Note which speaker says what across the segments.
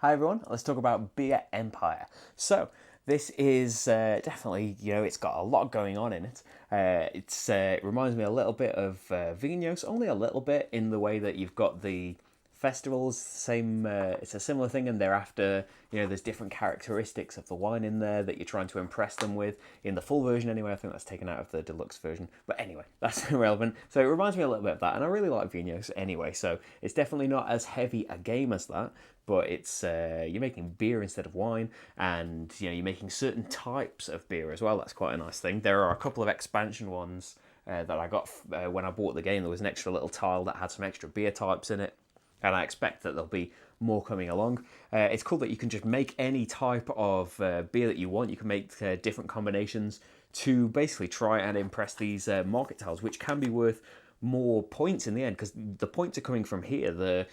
Speaker 1: Hi everyone, let's talk about Beer Empire. So, this is definitely, it's got a lot going on in it. It reminds me a little bit of Vinos, only a little bit in the way that you've got the festivals, same, it's a similar thing, and thereafter, there's different characteristics of the wine in there that you're trying to impress them with. In the full version, anyway, I think that's taken out of the deluxe version. But anyway, that's irrelevant. So it reminds me a little bit of that, and I really like Vinos anyway. So it's definitely not as heavy a game as that, but it's you're making beer instead of wine, and you're making certain types of beer as well. That's quite a nice thing. There are a couple of expansion ones that I got when I bought the game. There was an extra little tile that had some extra beer types in it, and I expect that there'll be more coming along. It's cool that you can just make any type of beer that you want. You can make different combinations to basically try and impress these market tiles, which can be worth more points in the end, because the points are coming from here.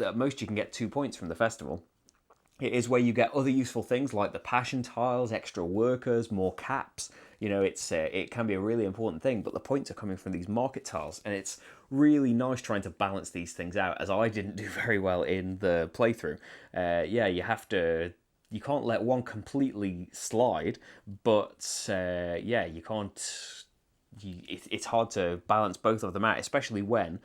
Speaker 1: At most you can get 2 points from the festival. It is where you get other useful things like the passion tiles, extra workers, more caps. It can be a really important thing, but the points are coming from these market tiles, and it's really nice trying to balance these things out, as I didn't do very well in the playthrough. You can't let one completely slide, but you can't. It's hard to balance both of them out, especially when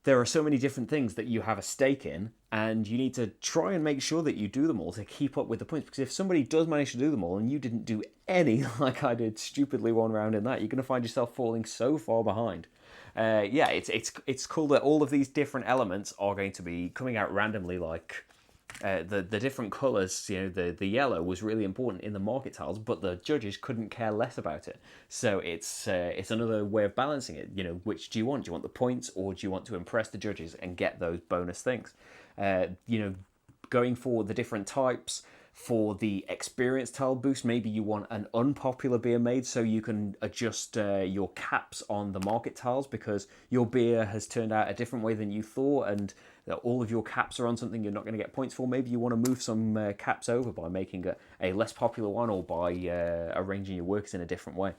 Speaker 1: there are so many different things that you have a stake in, and you need to try and make sure that you do them all to keep up with the points. Because if somebody does manage to do them all and you didn't do any, like I did stupidly one round in that, you're going to find yourself falling so far behind. It's cool that all of these different elements are going to be coming out randomly, like the different colours. The yellow was really important in the market tiles, but the judges couldn't care less about it. So it's another way of balancing it. Which do you want? Do you want the points, or do you want to impress the judges and get those bonus things? Going for the different types. For the experience tile boost, maybe you want an unpopular beer made so you can adjust your caps on the market tiles because your beer has turned out a different way than you thought, and all of your caps are on something you're not going to get points for. Maybe you want to move some caps over by making a less popular one, or by arranging your workers in a different way.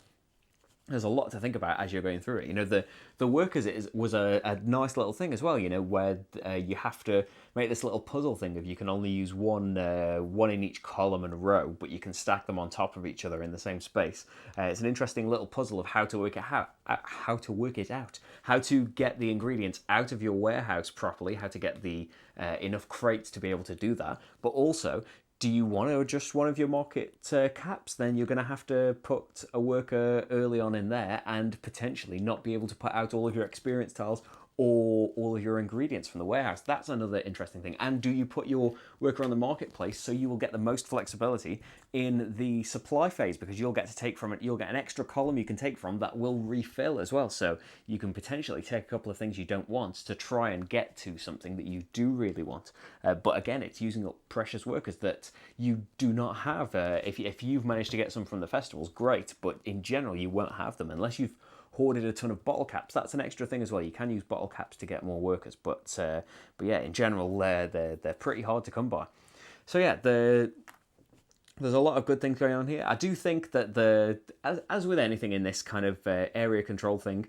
Speaker 1: There's a lot to think about as you're going through it. The workers was a nice little thing as well. Where you have to make this little puzzle thing of you can only use one in each column and row, but you can stack them on top of each other in the same space. It's an interesting little puzzle of how to work it out, how to get the ingredients out of your warehouse properly, how to get the enough crates to be able to do that, but also, do you want to adjust one of your market caps? Then you're going to have to put a worker early on in there and potentially not be able to put out all of your experience tiles or all of your ingredients from the warehouse. That's another interesting thing. And do you put your worker on the marketplace so you will get the most flexibility in the supply phase, because you'll get to take from it, you'll get an extra column you can take from that will refill as well. So you can potentially take a couple of things you don't want to try and get to something that you do really want. But again, it's using up precious workers that you do not have. If you've managed to get some from the festivals, great, but in general you won't have them unless you've hoarded a ton of bottle caps. That's an extra thing as well. You can use bottle caps to get more workers, but yeah, in general, they're pretty hard to come by. So yeah, there's a lot of good things going on here. I do think that as with anything in this kind of area control thing,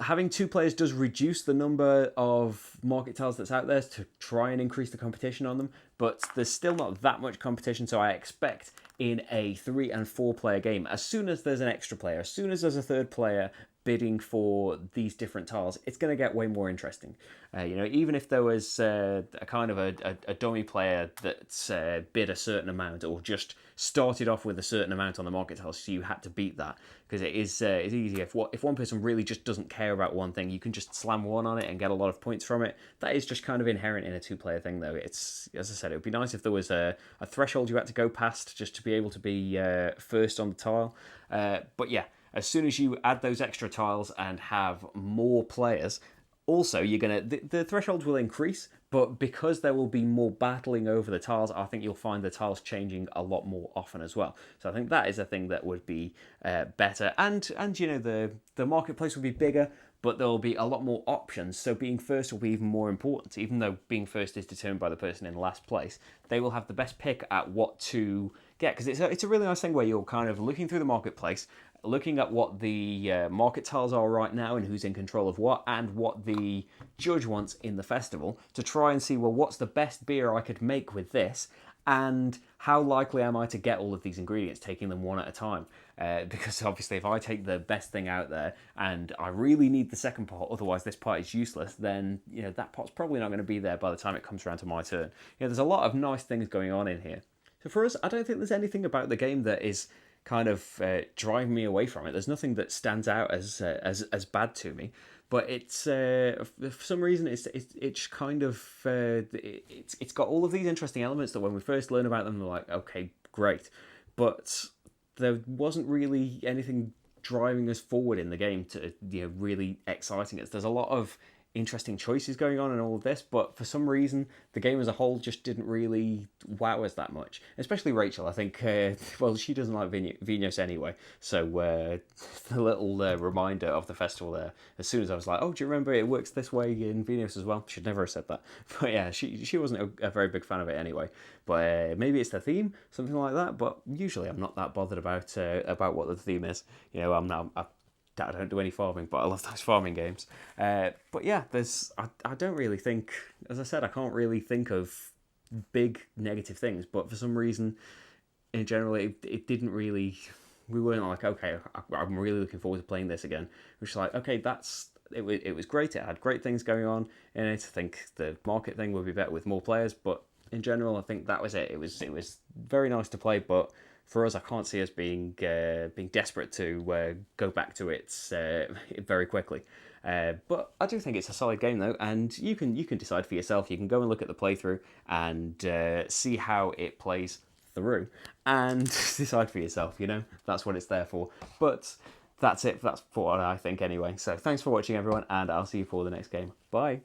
Speaker 1: having two players does reduce the number of market tiles that's out there to try and increase the competition on them, but there's still not that much competition, so I expect in a 3 and 4 player game, as soon as there's an extra player, as soon as there's a third player bidding for these different tiles, it's going to get way more interesting. Even if there was a kind of a dummy player that bid a certain amount, or just started off with a certain amount on the market tiles, so you had to beat that, because it's easy. If one person really just doesn't care about one thing, you can just slam one on it and get a lot of points from it. That is just kind of inherent in a 2-player thing, though. It's, as I said, it would be nice if there was a threshold you had to go past just to be able to be first on the tile. But yeah, as soon as you add those extra tiles and have more players, also the thresholds will increase, but because there will be more battling over the tiles, I think you'll find the tiles changing a lot more often as well. So I think that is a thing that would be better, and the marketplace will be bigger, but there will be a lot more options. So being first will be even more important. Even though being first is determined by the person in last place, they will have the best pick at what to get, because it's a really nice thing where you're kind of looking through the marketplace, looking at what the market tiles are right now and who's in control of what, and what the judge wants in the festival, to try and see, well, what's the best beer I could make with this, and how likely am I to get all of these ingredients, taking them one at a time. Because obviously if I take the best thing out there and I really need the second pot, otherwise this pot is useless, then that pot's probably not going to be there by the time it comes around to my turn. There's a lot of nice things going on in here. So for us, I don't think there's anything about the game that is kind of driving me away from it. There's nothing that stands out as bad to me. But it's for some reason it's kind of it's got all of these interesting elements that when we first learn about them, we're like, okay, great, but there wasn't really anything driving us forward in the game to really exciting us. There's a lot of interesting choices going on in all of this, but for some reason the game as a whole just didn't really wow us that much, especially Rachel. I think well, she doesn't like Vinos anyway, so the little reminder of the festival there, as soon as I was like, oh, do you remember it works this way in Vinos as well? Should never have said that. But yeah, she wasn't a very big fan of it anyway, but maybe it's the theme, something like that. But usually I'm not that bothered about what the theme is. I don't do any farming, but I love those farming games. But yeah, I don't really think, as I said, I can't really think of big negative things. But for some reason, in general, it didn't really. We weren't like, okay, I'm really looking forward to playing this again. We're just like, okay, it was great. It had great things going on in it. I think the market thing would be better with more players, but in general, I think that was it. It was very nice to play, but for us, I can't see us being desperate to go back to it very quickly. But I do think it's a solid game though, and you can decide for yourself. You can go and look at the playthrough and see how it plays through, and decide for yourself. That's what it's there for. But that's it. That's what I think anyway. So thanks for watching, everyone, and I'll see you for the next game. Bye.